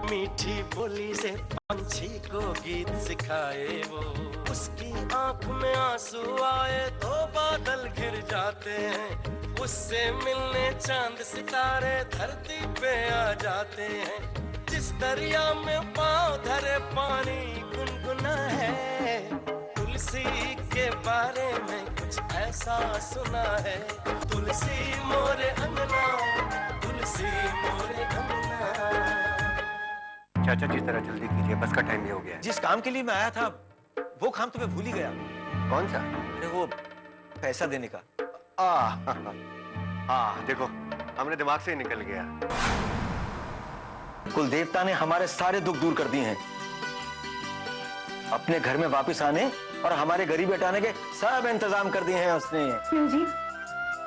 मीठी बोली से पंछी को गीत सिखाए वो, उसकी आंख में आंसू आए तो बादल घिर जाते हैं, उससे मिलने चांद सितारे धरती पे आ जाते हैं, जिस दरिया में पाँव धरे पानी गुनगुना है, तुलसी के बारे में कुछ ऐसा सुना है, तुलसी मोरे अंगना, तुलसी मोरे अंगना। चाचा जी जरा जल्दी कीजिए, बस का टाइम भी हो गया। जिस काम के लिए मैं आया था वो काम तो मैं भूल ही गया। कौन सा? अरे वो पैसा देने का। देखो हमने दिमाग से ही निकल गया। कुल देवता ने हमारे सारे दुख दूर कर दिए हैं, अपने घर में वापस आने और हमारे गरीबी हटाने के सब इंतजाम कर दिए हैं उसने। क्यों जी,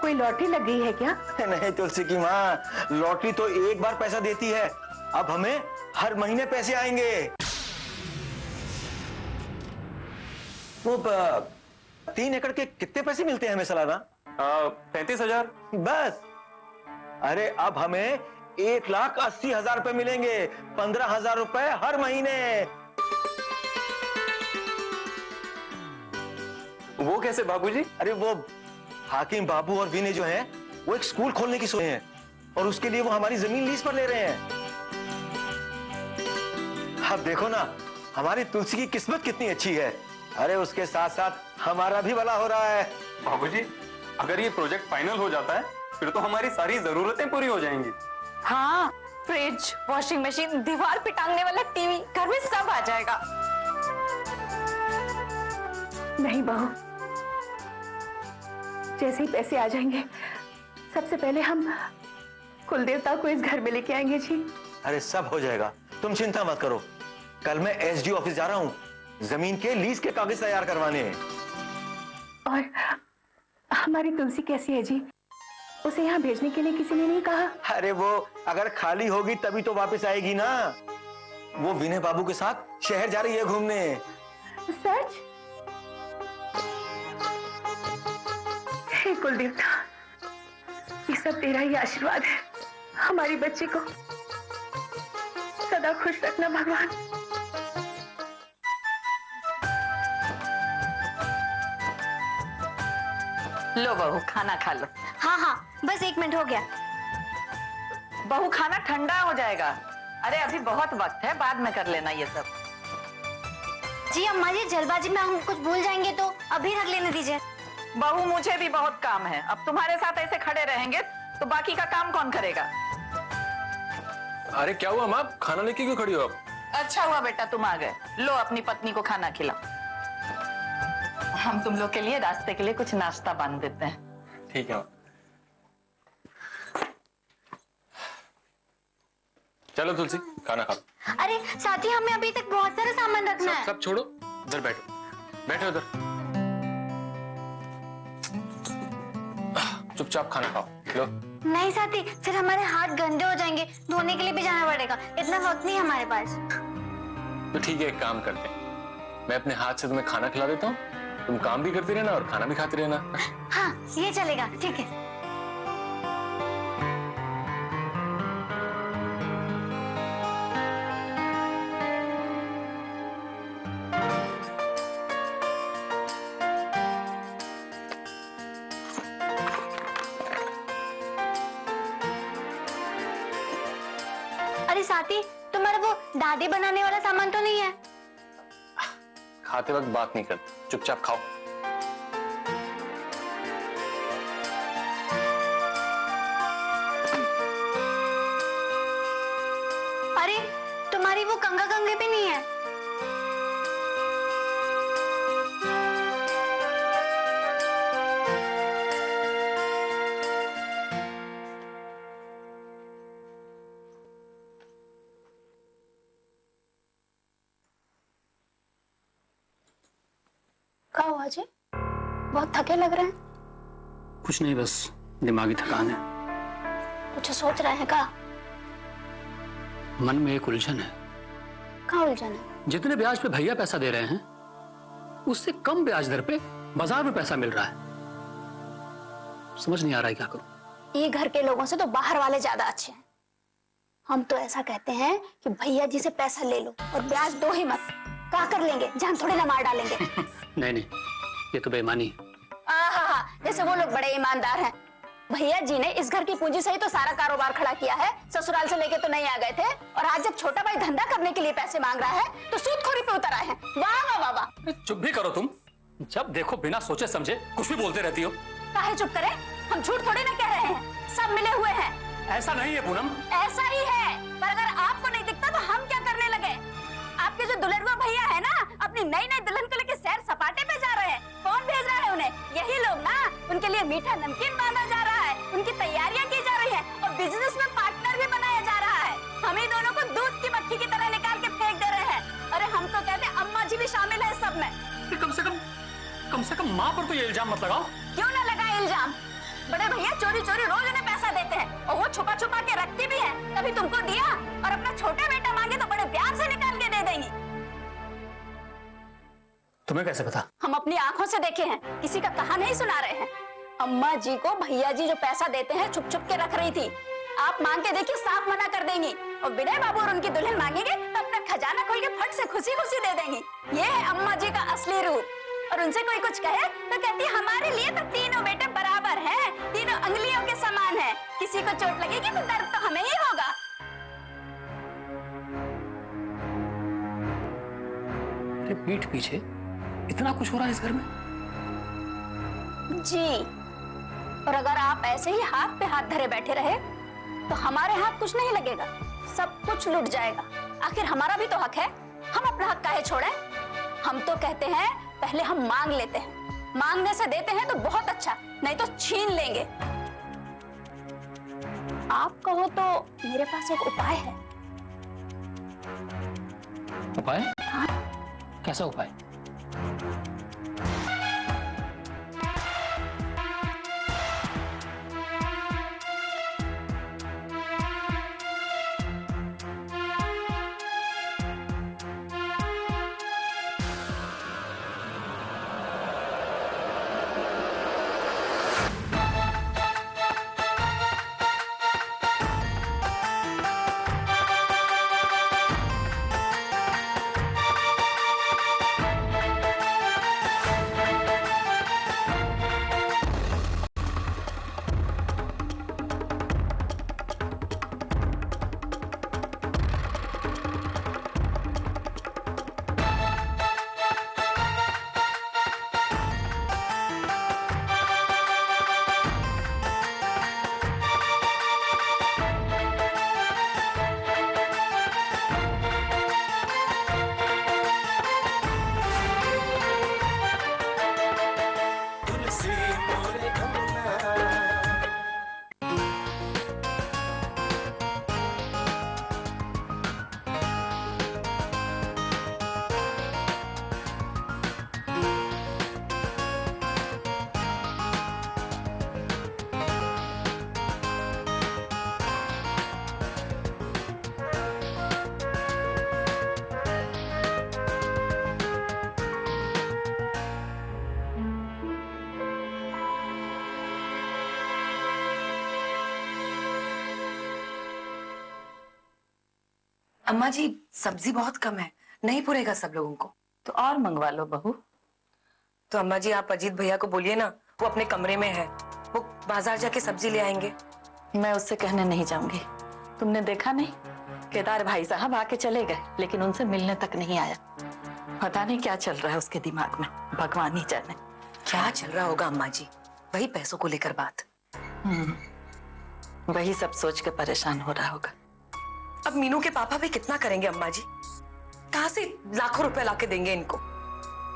कोई लॉटरी लग गई है क्या? नहीं तुलसी की माँ, लॉटरी तो एक बार पैसा देती है, अब हमें हर महीने पैसे आएंगे। वो 3 एकड़ के कितने पैसे मिलते हैं हमें सालाना? 35,000। बस। अरे अब हमें 1,80,000 रुपए मिलेंगे, 15,000 रुपए हर महीने। वो कैसे बाबूजी? अरे वो हाकिम बाबू और विनय जो हैं, वो एक स्कूल खोलने की सोच हैं और उसके लिए वो हमारी जमीन लीज पर ले रहे हैं। अब देखो ना हमारी तुलसी की किस्मत कितनी अच्छी है। अरे उसके साथ साथ हमारा भी भला हो रहा है। बाबूजी अगर ये प्रोजेक्ट फाइनल हो जाता है फिर तो हमारी सारी जरूरतें पूरी हो जाएंगी। हाँ, फ्रिज, वॉशिंग मशीन, दीवार पे टांगने वाला टीवी, घर में सब आ जाएगा। नहीं बहू, जैसे ही पैसे आ जाएंगे सबसे पहले हम कुल देवता को इस घर में लेके आएंगे जी। अरे सब हो जाएगा, तुम चिंता मत करो। कल मैं एसडीओ ऑफिस जा रहा हूँ जमीन के लीज के कागज तैयार करवाने हैं। और हमारी तुलसी कैसी है जी? उसे यहाँ भेजने के लिए किसी ने नहीं कहा? अरे वो अगर खाली होगी तभी तो वापस आएगी ना। वो विनय बाबू के साथ शहर जा रही है घूमने। सच? हे कुल देवता, ये सब तेरा ही आशीर्वाद है। हमारी बच्ची को सदा खुश रखना भगवान। लो बहू, खाना खा लो। हाँ हाँ, बस 1 मिनट हो गया। बहू खाना ठंडा हो जाएगा। अरे अभी बहुत वक्त है, बाद में कर लेना ये सब। जी अम्मा जी, जल्दबाजी में हम कुछ भूल जाएंगे तो अभी रख लेने दीजिए। बहू मुझे भी बहुत काम है, अब तुम्हारे साथ ऐसे खड़े रहेंगे तो बाकी का काम कौन करेगा? अरे क्या हुआ माँ, खाना लेके क्यों खड़ी हो आप? अच्छा हुआ बेटा तुम आ गए। लो अपनी पत्नी को खाना खिलाओ। हम तुम लोग के लिए रास्ते के लिए कुछ नाश्ता बांध देते हैं। ठीक है। चलो तुलसी खाना खा लो। अरे साथी, हमें अभी तक बहुत सारा सामान रखना है। सब छोड़ो, इधर बैठो, बैठो इधर। चुपचाप खाना खाओ। लो। नहीं साथी, फिर हमारे हाथ गंदे हो जाएंगे, धोने के लिए भी जाना पड़ेगा, इतना वक्त नहीं हमारे पास। तो ठीक है, एक काम करते हैं, मैं अपने हाथ से तुम्हें खाना खिला देता हूँ, तुम काम भी करती रहना और खाना भी खाती रहना। हाँ ये चलेगा, ठीक है। अरे साथी, तुम्हारा वो दादी बनाने वाला सामान तो नहीं है? खाते वक्त बात नहीं करते, चुपचाप खाओ। अरे तुम्हारी वो कंघा कंघे भी नहीं है। क्या हुआ जी? बहुत थके लग रहे हैं। कुछ नहीं, बस दिमागी थकान है। कुछ सोच रहे हैं क्या? मन में एक उलझन है। क्या उलझन है? जितने ब्याज पे भैया पैसा दे रहे हैं उससे कम ब्याज दर पे बाजार में पैसा मिल रहा है। समझ नहीं आ रहा है क्या करूं। ये घर के लोगों से तो बाहर वाले ज्यादा अच्छे हैं। हम तो ऐसा कहते हैं कि भैया जी से पैसा ले लो और ब्याज दो ही मत। क्या कर लेंगे, जान थोड़ी ना मार डालेंगे। नहीं नहीं, ये तो बेईमानी है। आहा, जैसे वो लोग बड़े ईमानदार हैं। भैया जी ने इस घर की पूंजी से ही तो सारा कारोबार खड़ा किया है, ससुराल से लेके तो नहीं आ गए थे। और आज जब छोटा भाई धंधा करने के लिए पैसे मांग रहा है तो सूदखोरी पे उतर आए हैं। वाह वाह वाह वाह। चुप भी करो तुम, जब देखो बिना सोचे समझे कुछ भी बोलते रहती हो। काहे चुप करें, हम झूठ थोड़ी ना कह रहे हैं, सब मिले हुए हैं। ऐसा नहीं है पूनम। ऐसा ही है, पर अगर आपको नहीं दिखता तो हम क्या करने लगे। आपके जो दुल्हनुआ भैया है ना, अपनी नई नई दुल्हन को लेके सैर सपाटे पे जा रहे हैं। कौन भेज रहा है उन्हें? यही लोग ना। उनके लिए मीठा नमकीन बांधा जा रहा है, उनकी तैयारियां की जा रही है और बिजनेस में पार्टनर भी बनाया जा रहा है। हम ही दोनों को दूध की मक्खी की तरह निकाल के फेंक दे रहे हैं। अरे हम तो कहते हैं अम्मा जी भी शामिल है सब में। कम से कम माँ पर तो ये इल्जाम मत लगाओ। क्यों ना लगाए इल्जाम? बड़े भैया चोरी चोरी रोज उन्हें पैसा देते हैं और वो छुपा छुपा के रखती भी है। कभी तुमको दिया और अपना छोटा बेटा मांगे तो बड़े प्यार से निकाल के दे देंगी। तुम्हें कैसे पता? हम अपनी आंखों से देखे हैं, किसी का कहा नहीं सुना रहे हैं। अम्मा जी को भैया जी जो पैसा देते हैं छुप छुप के रख रही थी। आप मांग के देखिए, साफ मना कर देंगी। और विनय बाबू और उनकी दुल्हन मांगेंगे तो अपना खजाना खोल के फट से खुशी खुशी दे देंगी। ये है अम्मा जी का असली रूप। और उनसे कोई कुछ कहे तो कहती है हमारे लिए तो तीनों बेटे बराबर हैं, तीनों अंगुलियों के समान हैं। किसी को चोट लगेगी तो दर्द तो हमें ही होगा। अरे पीठ पीछे इतना कुछ हो रहा है इस घर में? जी, और अगर आप ऐसे ही हाथ पे हाथ धरे बैठे रहे तो हमारे हाथ कुछ नहीं लगेगा, सब कुछ लुट जाएगा। आखिर हमारा भी तो हक है, हम अपना हक काहे छोड़ें? हम तो कहते हैं पहले हम मांग लेते हैं, मांगने से देते हैं तो बहुत अच्छा, नहीं तो छीन लेंगे। आप कहो तो मेरे पास एक उपाय है। उपाय? हाँ? कैसा उपाय? अम्मा जी सब्जी बहुत कम है, नहीं पुरेगा सब लोगों को। तो और मंगवा लो बहू। तो अम्मा जी आप अजीत भैया को बोलिए ना, वो अपने कमरे में है, वो बाजार जाके सब्जी ले आएंगे। मैं उससे कहने नहीं जाऊंगी। तुमने देखा नहीं, केदार भाई साहब आके चले गए लेकिन उनसे मिलने तक नहीं आया। पता नहीं क्या चल रहा है उसके दिमाग में, भगवान ही जाने। क्या चल रहा होगा अम्मा जी, वही पैसों को लेकर बात। वही सब सोच के परेशान हो रहा होगा। अब मीनू के पापा भी कितना करेंगे अम्मा जी, कहाँ से लाखों रुपए लाके देंगे इनको?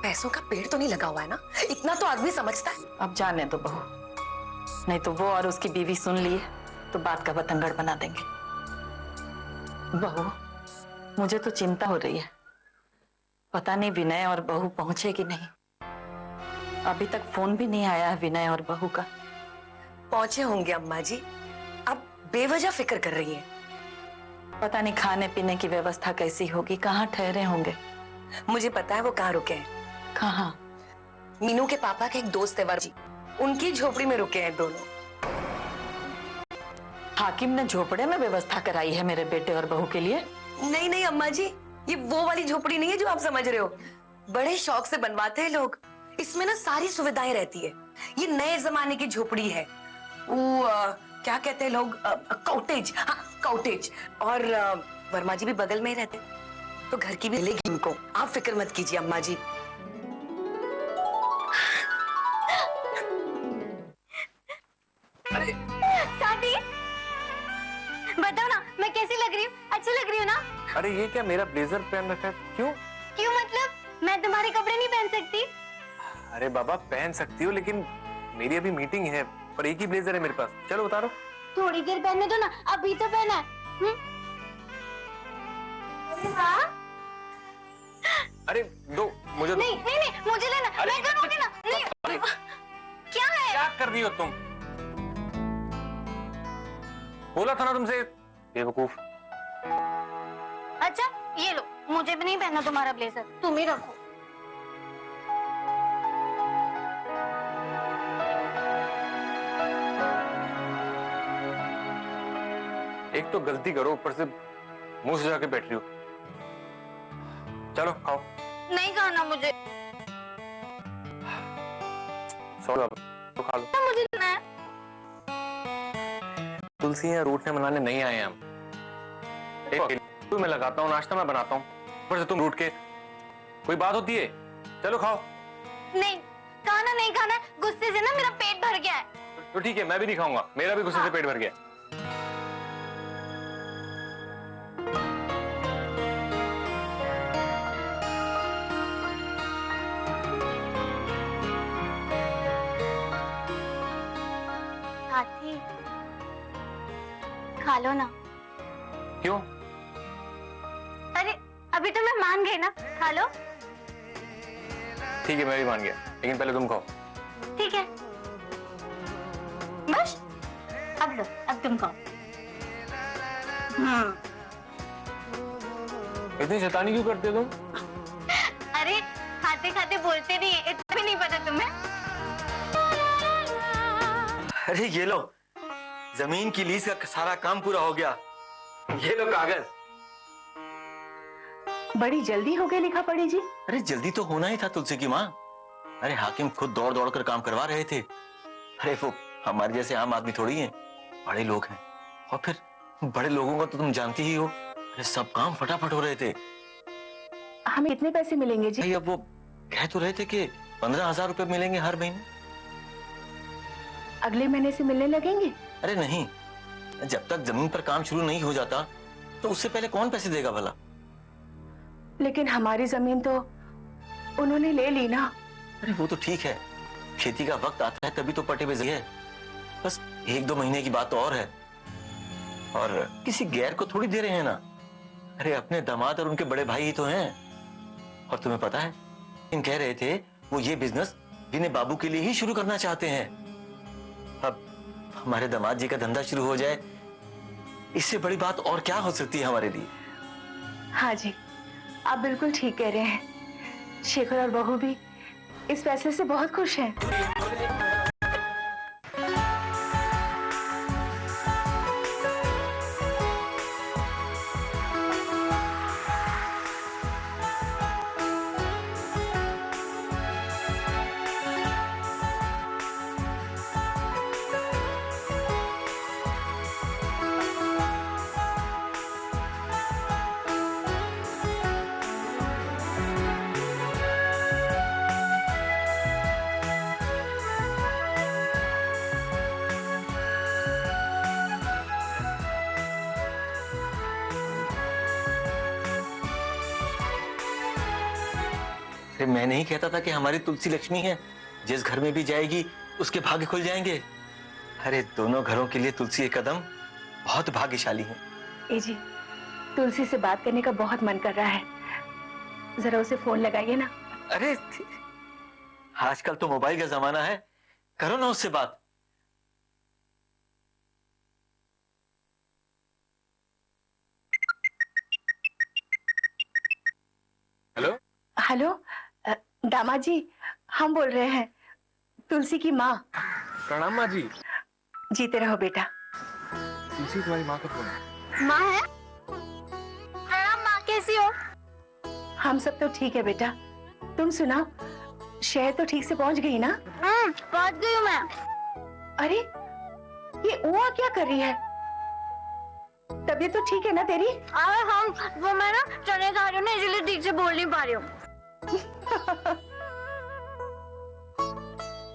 पैसों का पेड़ तो नहीं लगा हुआ है ना, इतना तो आदमी समझता है। अब जाने दो बहू, नहीं तो वो और उसकी बीवी सुन लिए तो बात का बतंगड़ बना देंगे। बहू मुझे तो चिंता हो रही है, पता नहीं विनय और बहू पहुंचे कि नहीं। अभी तक फोन भी नहीं आया है विनय और बहू का। पहुंचे होंगे अम्मा जी, अब बेवजह फिक्र कर रही है। पता नहीं खाने पीने की व्यवस्था कैसी होगी, कहाँ ठहरे होंगे। मुझे पता है वो कहाँ रुके हैं। कहाँ? मीनू के पापा के एक दोस्त है वर जी, उनकी झोपड़ी में रुके हैं दोनों। हाकिम ने झोपड़े में व्यवस्था कराई है मेरे बेटे और बहू के लिए। नहीं नहीं अम्मा जी, ये वो वाली झोपड़ी नहीं है जो आप समझ रहे हो। बड़े शौक से बनवाते हैं लोग। इसमें ना सारी सुविधाएं रहती है। ये नए जमाने की झोपड़ी है। वो क्या कहते हैं लोग, कॉटेज। हाँ कॉटेज। और वर्मा जी भी बगल में ही रहते, तो घर की भी मिलेगी उनको। आप फिक्र मत कीजिए अम्मा जी। साथी बताओ ना, मैं कैसी लग रही हूँ? अच्छी लग रही हूँ ना? अरे ये क्या मेरा ब्लेजर पहन रखा है? क्यों? क्यों मतलब? मैं तुम्हारे कपड़े नहीं पहन सकती? अरे बाबा पहन सकती हो, लेकिन मेरी अभी मीटिंग है और एक ही ब्लेजर है मेरे पास। चलो उतारो। थोड़ी देर पहनने दो ना, अभी तो पहना है। हाँ? अरे दो मुझे। नहीं नहीं नहीं, मुझे लेना। मैं करूँगी ना। नहीं क्या है? क्या कर रही हो तुम? बोला था ना तुमसे, बेवकूफ। अच्छा ये लो, मुझे भी नहीं पहनना तुम्हारा ब्लेजर, तुम ही रखो। एक तो गलती करो, ऊपर से मुंह से जाके बैठ रही हो। चलो खाओ। नहीं खाना मुझे। सॉरी तो खा लो। मुझे लेना है। तुलसी है, रूठने मनाने नहीं आए हम। मैं लगाता हूँ, नाश्ता मैं बनाता हूँ, ऊपर से तुम रूठ के। कोई बात होती है? चलो खाओ। नहीं खाना नहीं खाना, गुस्से से ना मेरा पेट भर गया है। तो ठीक है, मैं भी नहीं खाऊंगा, मेरा भी गुस्से से पेट भर गया। हाथी खा लो ना। क्यों? अरे अभी तो मैं मान गई ना, खा लो। ठीक है मैं भी मान गया, लेकिन पहले तुम खाओ। ठीक है बस, अब लो, अब तुम खाओ। इतनी शैतानी क्यों करते हो तुम? अरे खाते खाते बोलते नहीं है, इतना भी नहीं पता तुम्हें? अरे ये लो, जमीन की लीज का सारा काम पूरा हो गया। ये लो कागज। बड़ी जल्दी हो गई लिखा पड़ी जी। अरे जल्दी तो होना ही था तुलसी की माँ। अरे हाकिम खुद दौड़ दौड़ कर काम करवा रहे थे। अरे वो हमारे जैसे आम आदमी थोड़ी हैं, बड़े लोग हैं। और फिर बड़े लोगों का तो तुम जानती ही हो। अरे सब काम फटाफट हो रहे थे। हमें कितने पैसे मिलेंगे जी? भाई अब वो कह तो रहे थे कि 15,000 रुपए मिलेंगे हर महीने। अगले महीने से मिलने लगेंगे? अरे नहीं, जब तक जमीन पर काम शुरू नहीं हो जाता तो उससे पहले कौन पैसे देगा भला? लेकिन हमारी जमीन तो उन्होंने ले ली ना। अरे वो तो ठीक है, खेती का वक्त आता है तभी तो पट्टे पे है। बस 1-2 महीने की बात तो और है, और किसी गैर को थोड़ी दे रहे हैं ना। अरे अपने दामाद और उनके बड़े भाई ही तो हैं। और तुम्हें पता है, इन कह रहे थे वो ये बिजनेस जिन्हें बाबू के लिए ही शुरू करना चाहते हैं। अब हमारे दामाद जी का धंधा शुरू हो जाए, इससे बड़ी बात और क्या हो सकती है हमारे लिए? हाँ जी, आप बिल्कुल ठीक कह रहे हैं। शेखर और बहू भी इस फैसले से बहुत खुश हैं। अरे मैं नहीं कहता था कि हमारी तुलसी लक्ष्मी है, जिस घर में भी जाएगी उसके भाग्य खुल जाएंगे। अरे दोनों घरों के लिए तुलसी एक कदम बहुत भाग्यशाली है। ए जी, तुलसी से बात करने का बहुत मन कर रहा है, जरा उसे फोन लगाइए ना। अरे आजकल तो मोबाइल का जमाना है, करो ना उससे बात। हेलो हेलो, दामाद जी हम बोल रहे हैं, तुलसी की माँ। प्रणाम माँ जी। जीते रहो बेटा। तुलसी तुम्हारी माँ का फोन है। माँ है? प्रणाम माँ, कैसी हो? हम सब तो ठीक है बेटा, तुम सुनाओ, शहर तो ठीक से पहुंच गई ना? पहुंच गई हूँ मैं। अरे ये उआ क्या कर रही है? तबीयत तो ठीक है ना तेरी? वो मैं ना चने खा रही हूँ ना, इसलिए ठीक से बोल नहीं पा रही हूँ।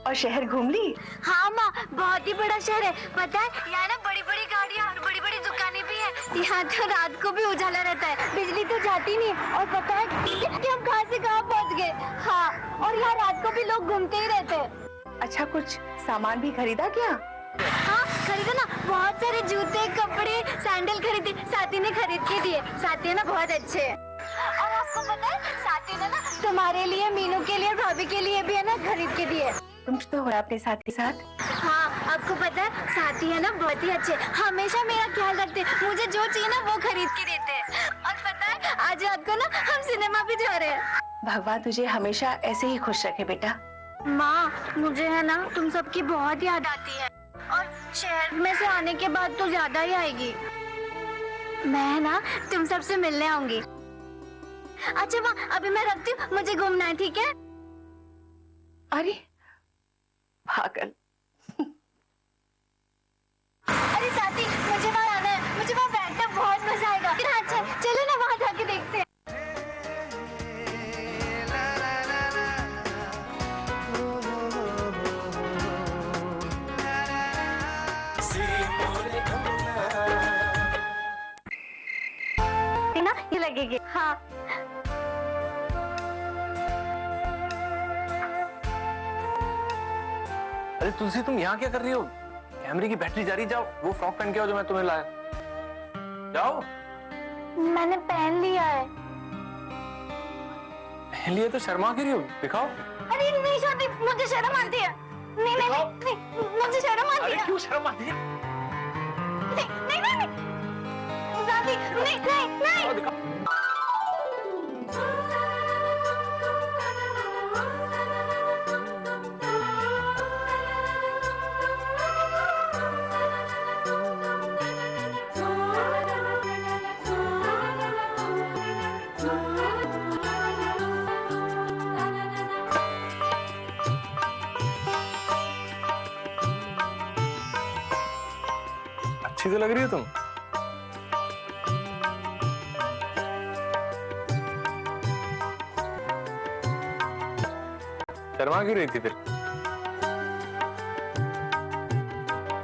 और शहर घूम ली? हाँ माँ, बहुत ही बड़ा शहर है, पता है? यहाँ ना बड़ी बड़ी गाड़ियाँ और बड़ी बड़ी दुकानें भी हैं। यहाँ तो रात को भी उजाला रहता है, बिजली तो जाती नहीं। और पता है कि हम कहाँ से कहाँ पहुँच गए। हाँ, और यहाँ रात को भी लोग घूमते ही रहते हैं। अच्छा, कुछ सामान भी खरीदा क्या? हाँ खरीदा ना, बहुत सारे जूते, कपड़े, सैंडल खरीदे, साथी ने खरीद के दिए। साथी ना बहुत अच्छे हैं। और आपको पता है, साथी ने ना तुम्हारे लिए, मीनू के लिए, भाभी के लिए भी है ना खरीद के दिए। तुम तो हो अपने साथी के साथ। हाँ, आपको पता है साथी है ना बहुत ही अच्छे, हमेशा मेरा ख्याल रखते, मुझे जो चाहिए ना वो खरीद के देते हैं। और पता है आज रात को ना हम सिनेमा भी जा रहे हैं। भगवान तुझे हमेशा ऐसे ही खुश रखे बेटा। माँ, मुझे है ना तुम सबकी बहुत याद आती है, और शहर में से आने के बाद तो ज्यादा ही आएगी। मैं ना तुम सबसे मिलने आऊंगी। अच्छा माँ, अभी मैं रखती हूँ, मुझे घूमना है, ठीक है? अरे पागल। अरे साथी, मुझे वहाँ आना है, मुझे वहाँ बैठना बहुत मजा आएगा। अच्छा चलो ना वहाँ जाके देखते हैं। ना ये लगेगी। हाँ अरे तुलसी, तुम यहाँ क्या कर रही हो? कैमरे की बैटरी जा रही, जाओ वो फ्रॉक पहन के आओ जो मैं तुम्हें लाया। जाओ। मैंने पहन लिया है। पहन लिया तो शर्मा क्यों रही हो? दिखाओ। अरे नहीं शादी, मुझे शर्म आती है। नहीं नहीं नहीं, मुझे शर्म आती है। अरे क्यों शर्म आती है? नहीं नहीं नहीं शादी, नहीं नहीं नहीं। अच्छी तो लग रही हो तुम। शर्मा क्यों रही थी फिर?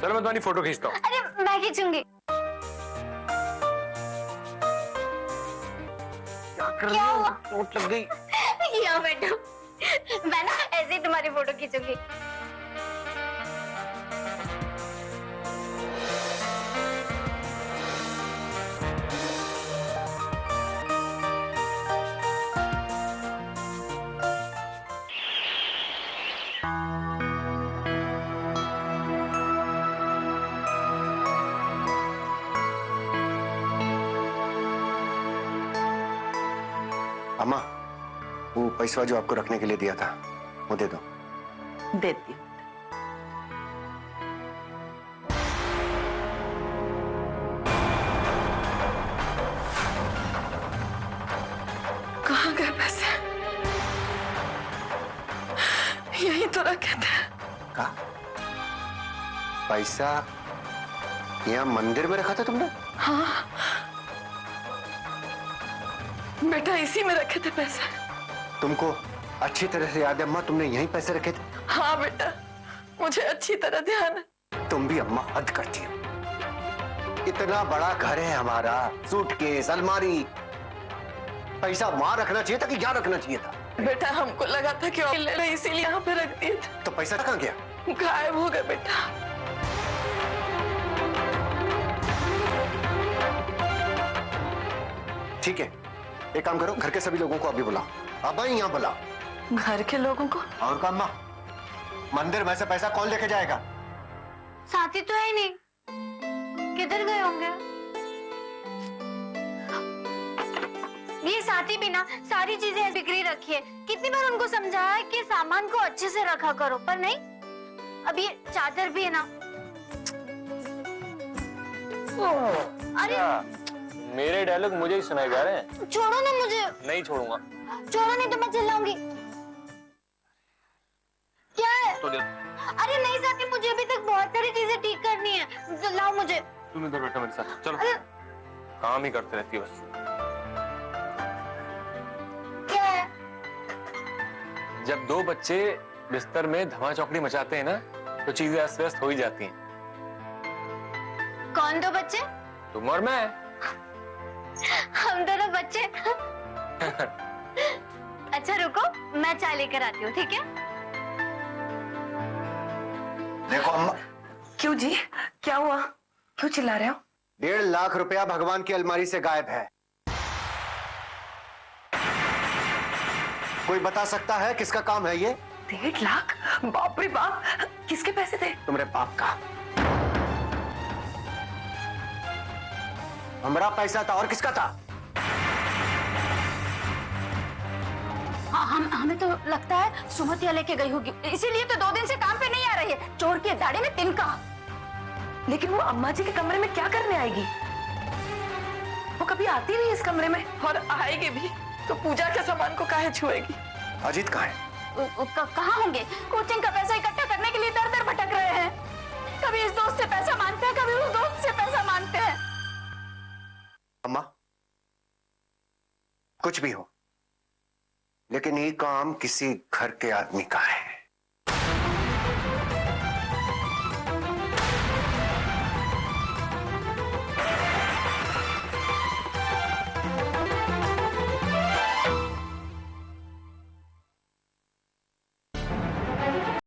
चलो मैं तुम्हारी फोटो खींचता हूँ। अरे मैं खींचूंगी। क्या कर रही हो? चोट लग गई। यहाँ बैठो, मैं ना ऐसे ही तुम्हारी फोटो खींचूंगी। अम्मा, वो पैसा जो आपको रखने के लिए दिया था वो दे दो। देती हूँ। कहाँ गए पैसे? यही तो रखे थे। कहा? पैसा यहाँ मंदिर में रखा था तुमने? हाँ बेटा, इसी में रखे थे पैसे। तुमको अच्छी तरह से याद है अम्मा, तुमने यहीं पैसे रखे थे? हाँ बेटा, मुझे अच्छी तरह ध्यान है। तुम भी अम्मा हद करती हो। इतना बड़ा घर है हमारा, सूटकेस, अलमारी, पैसा वहां रखना चाहिए था कि यहाँ रखना चाहिए था? बेटा हमको लगा था कि ले रहे, इसीलिए यहाँ पे रख दिए थे। तो पैसा कहाँ गया? गायब हो गए बेटा। ठीक है, एक काम करो, घर के सभी लोगों को अभी बुलाओ। अब यहाँ बुलाओ। घर के लोगों को? और काम माँ, मंदिर में से पैसा कौन लेके जाएगा? साथी तो है नहीं, किधर गए होंगे? ये साथी भी ना सारी चीजें बिक्री रखी है। कितनी बार उनको समझाया है कि सामान को अच्छे से रखा करो, पर नहीं। अब ये चादर भी है ना, अरे मेरे डायलॉग मुझे ही सुनाए जा रहे हैं। छोड़ो ना मुझे। नहीं छोड़ूंगा। छोड़ो नहीं तो मैं चिल्लाऊंगी। क्या है? तो दे। अरे नहीं साथी, मुझे अभी तक बहुत सारी चीजें ठीक करनी है। लाओ मुझे। तुम इधर बैठो मेरे साथ, चलो। काम ही करते रहती है बस। क्या है? जब दो बच्चे बिस्तर में धमा चौकड़ी मचाते हैं ना, तो चीजें अस्त व्यस्त हो ही जाती हैं। कौन दो बच्चे? तुम और मैं। हम दोनों बच्चे। अच्छा रुको, मैं चाय लेकर आती हूँ, ठीक है? देखो अम्मा। क्यों जी, क्या हुआ? क्यों चिल्ला रहे हो? 1.5 लाख रुपया भगवान की अलमारी से गायब है। कोई बता सकता है किसका काम है ये? 1.5 लाख? बाप रे बाप, किसके पैसे थे? तुम्हारे बाप का। हमारा पैसा था और किसका था? हमें तो लगता है सुमतिया लेके गई होगी, इसीलिए तो 2 दिन से काम पे नहीं आ रही है। चोर की दाढ़ी में तिनका। लेकिन वो अम्मा जी के कमरे में क्या करने आएगी? वो कभी आती नहीं इस कमरे में, और आएगी भी तो पूजा के सामान को काहे छुएगी? अजीत कहाँ है? कहाँ होंगे? कोचिंग का पैसा इकट्ठा करने के लिए दर दर भटक रहे हैं। कभी इस दोस्त से पैसा मांगते हैं, कभी उस दोस्त से पैसा मांगते हैं। अम्मा, कुछ भी हो, लेकिन ये काम किसी घर के आदमी का है।